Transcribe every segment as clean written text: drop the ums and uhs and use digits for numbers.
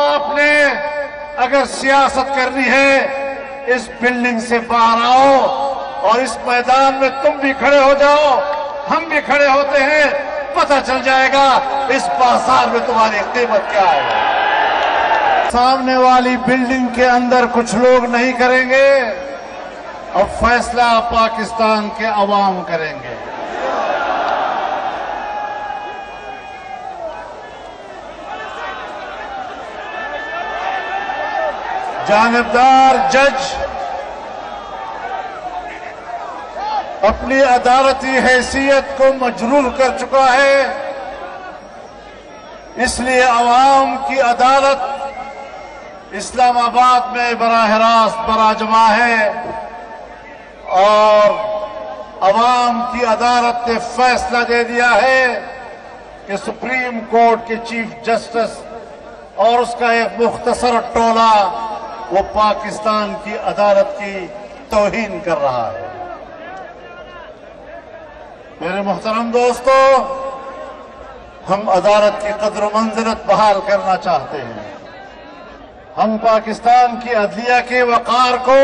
آپ نے اگر سیاست کرنی ہے اس بلڈنگ سے باہر آؤ اور اس میدان میں تم بھی کھڑے ہو جاؤ، ہم بھی کھڑے ہوتے ہیں، پتہ چل جائے گا اس بازار میں تمہاری قیمت کیا ہے۔ سامنے والی بلڈنگ کے اندر کچھ لوگ نہیں کریں گے، اب فیصلہ پاکستان کے عوام کریں گے۔ جانبدار جج اپنی عدالتی حیثیت کو مجروح کر چکا ہے، اس لیے عوام کی عدالت اسلام آباد میں براہ راست براجما ہے، اور عوام کی عدالت نے فیصلہ دے دیا ہے کہ سپریم کورٹ کے چیف جسٹس اور اس کا ایک مختصر ٹولہ وہ پاکستان کی عدالت کی توہین کر رہا ہے۔ میرے محترم دوستو، ہم عدالت کی قدر و منزلت بحال کرنا چاہتے ہیں، ہم پاکستان کی عدلیہ کے وقار کو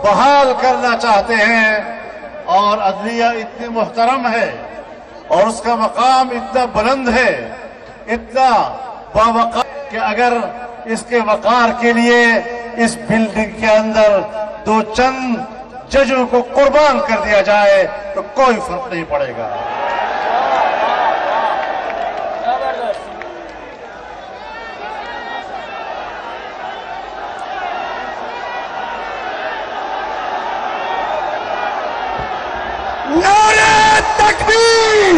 بحال کرنا چاہتے ہیں، اور عدلیہ اتنی محترم ہے اور اس کا مقام اتنا بلند ہے، اتنا باوقار کہ اگر اس کے وقار کے لیے اس بلڈنگ کے اندر دو چند ججوں کو قربان کر دیا جائے تو کوئی فرق نہیں پڑے گا۔ نعرہ تکبیر!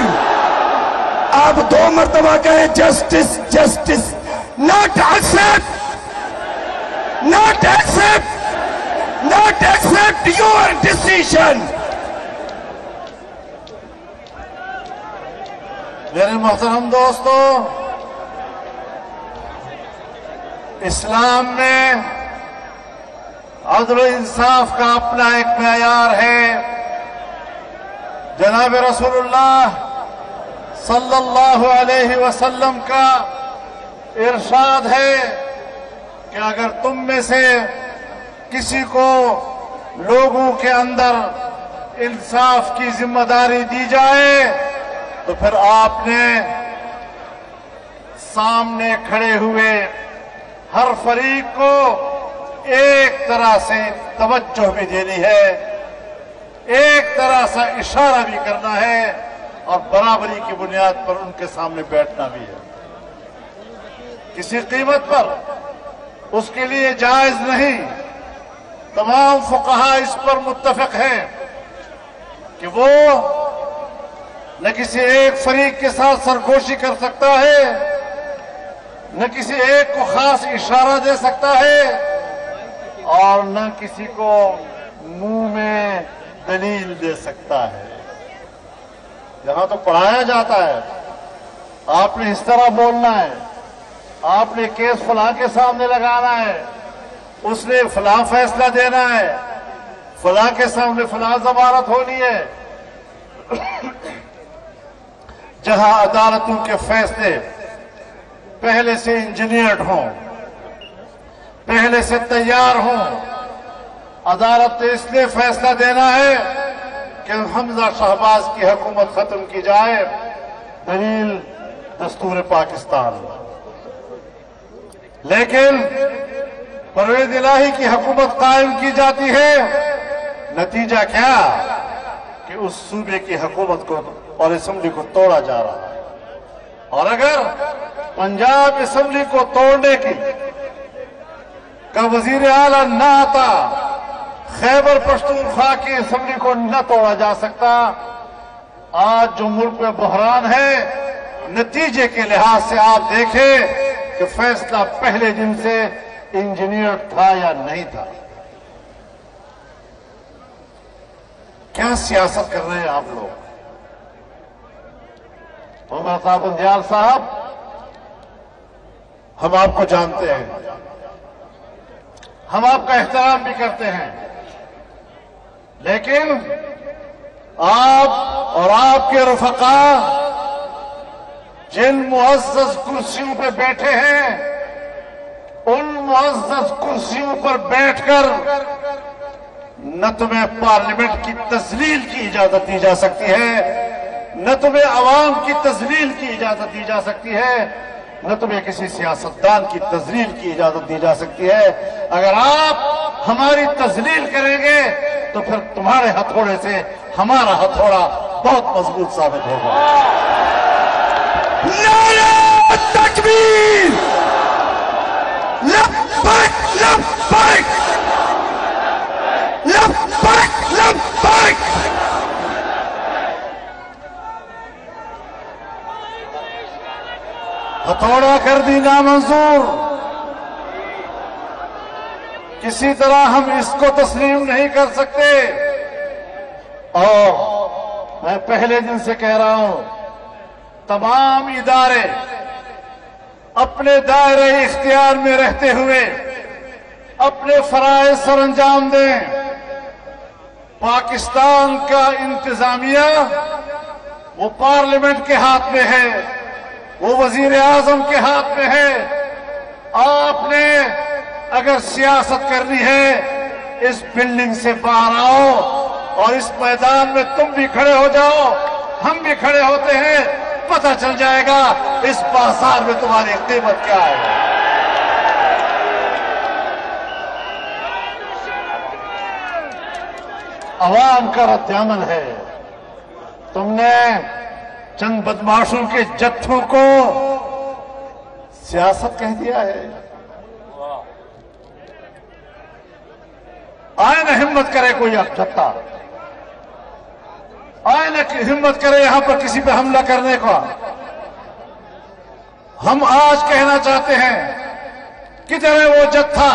آپ 2 مرتبہ کہیں justice justice, not accept your decision. میرے محترم دوستو، اسلام میں عدل و انصاف کا اپنا ایک معیار ہے۔ جناب رسول اللہ صلی اللہ علیہ وسلم کا ارشاد ہے کہ اگر تم میں سے کسی کو لوگوں کے اندر انصاف کی ذمہ داری دی جائے تو پھر آپ نے سامنے کھڑے ہوئے ہر فریق کو ایک طرح سے توجہ بھی دینی ہے، ایک طرح سے اشارہ بھی کرنا ہے، اور برابری کی بنیاد پر ان کے سامنے بیٹھنا بھی ہے۔ کسی قیمت پر اس کے لیے جائز نہیں۔ تمام فقہا اس پر متفق ہیں کہ وہ نہ کسی ایک فریق کے ساتھ سرگوشی کر سکتا ہے، نہ کسی ایک کو خاص اشارہ دے سکتا ہے، اور نہ کسی کو منہ میں دلیل دے سکتا ہے۔ یہاں تو پڑھایا جاتا ہے، آپ نے اس طرح بولنا ہے، آپ نے کیس فلاں کے سامنے لگانا ہے، اس نے فلاں فیصلہ دینا ہے، فلاں کے سامنے فلاں ضمانت ہونی ہے۔ جہاں عدالتوں کے فیصلے پہلے سے انجینئرڈ ہوں، پہلے سے تیار ہوں، عدالت نے اس لیے فیصلہ دینا ہے کہ حمزہ شہباز کی حکومت ختم کی جائے، دلیل دستور پاکستان۔ لیکن پرویز الہی کی حکومت قائم کی جاتی ہے، نتیجہ کیا کہ اس صوبے کی حکومت کو اور اسمبلی کو توڑا جا رہا ہے۔ اور اگر پنجاب اسمبلی کو توڑنے کا وزیر اعلیٰ نہ آتا، خیبر پختونخوا کی اسمبلی کو نہ توڑا جا سکتا، آج جو ملک میں بحران ہے، نتیجے کے لحاظ سے آپ دیکھیں کہ فیصلہ پہلے دن سے انجینئر تھا یا نہیں تھا۔ کیا سیاست کر رہے ہیں آپ لوگ؟ محمد صاحب اندیال صاحب، ہم آپ کو جانتے ہیں، ہم آپ کا احترام بھی کرتے ہیں، لیکن آپ اور آپ کے رفقا جن معزز کرسیوں پہ بیٹھے ہیں، मुअज़्ज़ज़ कुर्सियों पर बैठकर न तुम्हें पार्लियामेंट की तज़लील की इजाजत दी जा सकती है, न तुम्हें अवाम की तज़लील की इजाजत दी जा सकती है, न तुम्हें किसी सियासतदान की तज़लील की इजाजत दी जा सकती है। अगर आप हमारी तज़लील करेंगे तो फिर तुम्हारे हथौड़े से हमारा हथौड़ा बहुत मजबूत साबित होगा। नारे तकबीर, लब्बैक लब्बैक लब्बैक लब्बैक। हथौड़ा कर दी नामंजूर, किसी तरह हम इसको तस्लीम नहीं कर सकते। और मैं पहले दिन से कह रहा हूं, तमाम इदारे अपने दायरे इख्तियार में रहते हुए अपने फराइज सर अंजाम दें। पाकिस्तान का इंतजामिया वो पार्लियामेंट के हाथ में है, वो वजीर आजम के हाथ में है। आपने अगर सियासत करनी है, इस बिल्डिंग से बाहर आओ और इस मैदान में तुम भी खड़े हो जाओ, हम भी खड़े होते हैं, पता चल जाएगा इस बाजार में तुम्हारी कीमत क्या है। अवाम का रद्द-ए-अमल है। तुमने चंद बदमाशों के जत्थों को सियासत कह दिया है। आए न हिम्मत करे कोई जत्था, आए न हिम्मत करे यहां पर किसी पे हमला करने का। हम आज कहना चाहते हैं, किधर है वो जत्था,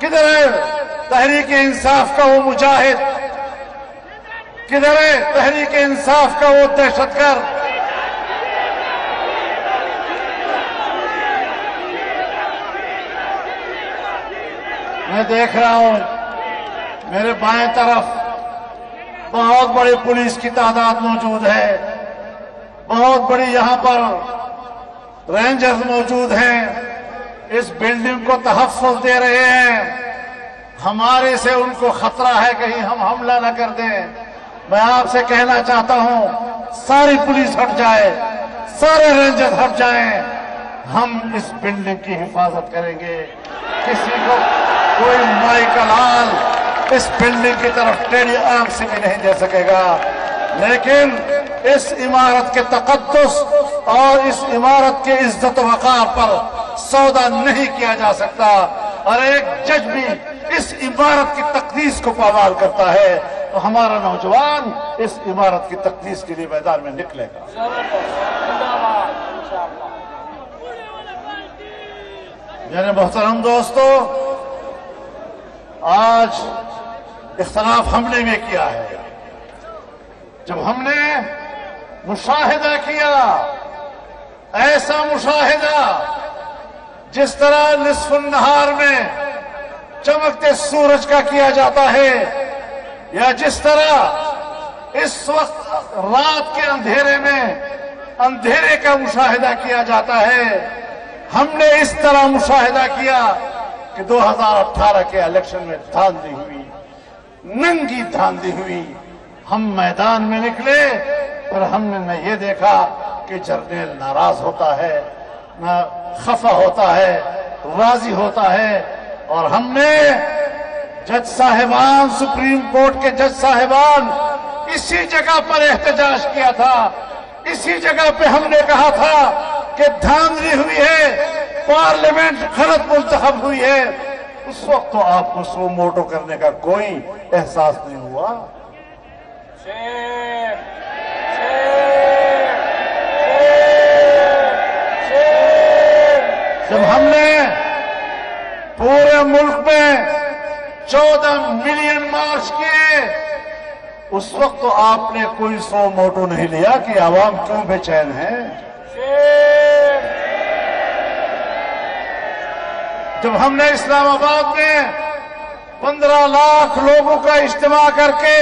किधर है तहरीक-ए-इंसाफ का वो मुजाहिद, किधर है तहरीक-ए-इंसाफ का वो दहशतगर्द। मैं देख रहा हूं मेरे बाएं तरफ बहुत बड़ी पुलिस की तादाद मौजूद है, बहुत बड़ी यहां पर रेंजर्स मौजूद हैं, इस बिल्डिंग को तहफ्फुज़ दे रहे हैं। हमारे से उनको खतरा है कहीं हम हमला न कर दें। मैं आपसे कहना चाहता हूं, सारी पुलिस हट जाए, सारे रेंजर्स हट जाएं, हम इस बिल्डिंग की हिफाजत करेंगे। किसी को कोई माई का लाल इस बिल्डिंग की तरफ टेढ़ी आंख से भी नहीं दे सकेगा। लेकिन इस इमारत के तकद्दुस और इस इमारत के इज्जत वक़ार पर सौदा नहीं किया जा सकता। और एक जज भी इस इमारत की तकदीस को पामाल करता है तो हमारा नौजवान इस इमारत की तकदीस के लिए मैदान में निकलेगा। मेरे मोहतरम दोस्तों, आज इख्तलाफ हमने में किया है। जब हमने मुशाहिदा किया, ऐसा मुशाहिदा जिस तरह निस्फ़ुन नहार में चमकते सूरज का किया जाता है, या जिस तरह इस वक्त रात के अंधेरे में अंधेरे का मुशाहिदा किया जाता है, हमने इस तरह मुशाहिदा किया कि 2018 के इलेक्शन में धांधली हुई, नंगी धांधली हुई। हम मैदान में निकले और हमने न ये देखा कि जर्नैल नाराज होता है, न खफा होता है, राजी होता है। और हमने जज साहिबान, सुप्रीम कोर्ट के जज साहिबान, इसी जगह पर एहतजाज किया था, इसी जगह पे हमने कहा था कि धांधली हुई है, पार्लियामेंट गलत मुंतखब हुई है। उस वक्त तो आपको सो मोटो करने का कोई एहसास नहीं हुआ। जब हमने पूरे मुल्क में 14 मिलियन मार्च किए, उस वक्त तो आपने कोई सो मोटो नहीं लिया कि आवाम क्यों बेचैन है। जब हमने इस्लामाबाद में 15 लाख लोगों का इज्तिमा करके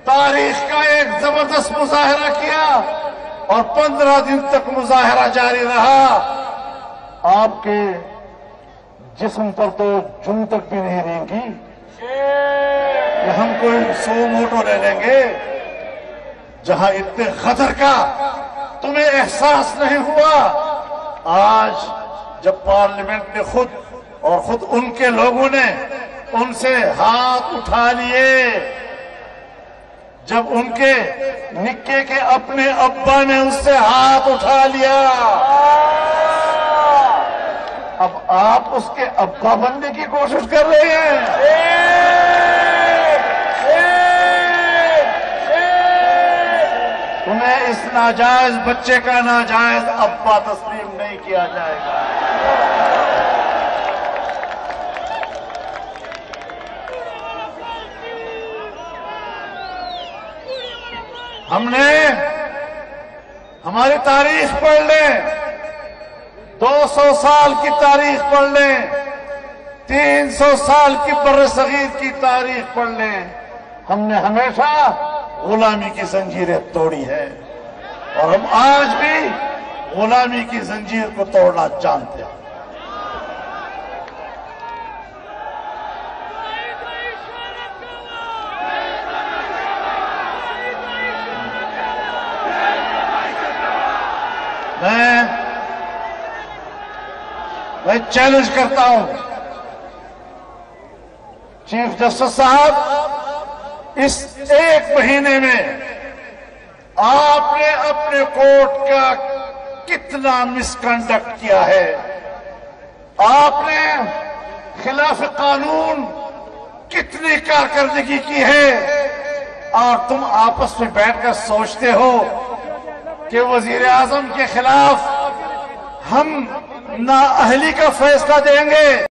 तारीख का एक जबरदस्त मुजाहरा किया और 15 दिन तक मुजाहरा जारी रहा, आपके जिस्म पर तो जूं तक भी नहीं रहेंगी कि हम कोई 100 मोटो ले लेंगे। जहां इतने गदर का तुम्हें एहसास नहीं हुआ, आज जब पार्लियामेंट ने खुद उनके लोगों ने उनसे हाथ उठा लिए, जब उनके निक्के के अपने अब्बा ने उससे हाथ उठा लिया, अब आप उसके अब्बा बनने की कोशिश कर रहे हैं। तुम्हें इस नाजायज बच्चे का नाजायज अब्बा तस्लीम नहीं किया जाएगा। हमने हमारी तारीख पढ़ लें, 200 साल की तारीख पढ़ लें, 300 साल की बर्रसगीर की तारीख पढ़ लें, हमने हमेशा गुलामी की जंजीरें तोड़ी है और हम आज भी गुलामी की जंजीर को तोड़ना जानते हैं। मैं चैलेंज करता हूं चीफ जस्टिस साहब, इस 1 महीने में आपने अपने कोर्ट का कितना मिसकंडक्ट किया है। आपने खिलाफ कानून कितनी कारकर्दगी की है और तुम आपस में बैठकर सोचते हो कि वजीर आजम के खिलाफ हम नाअहली का फैसला देंगे।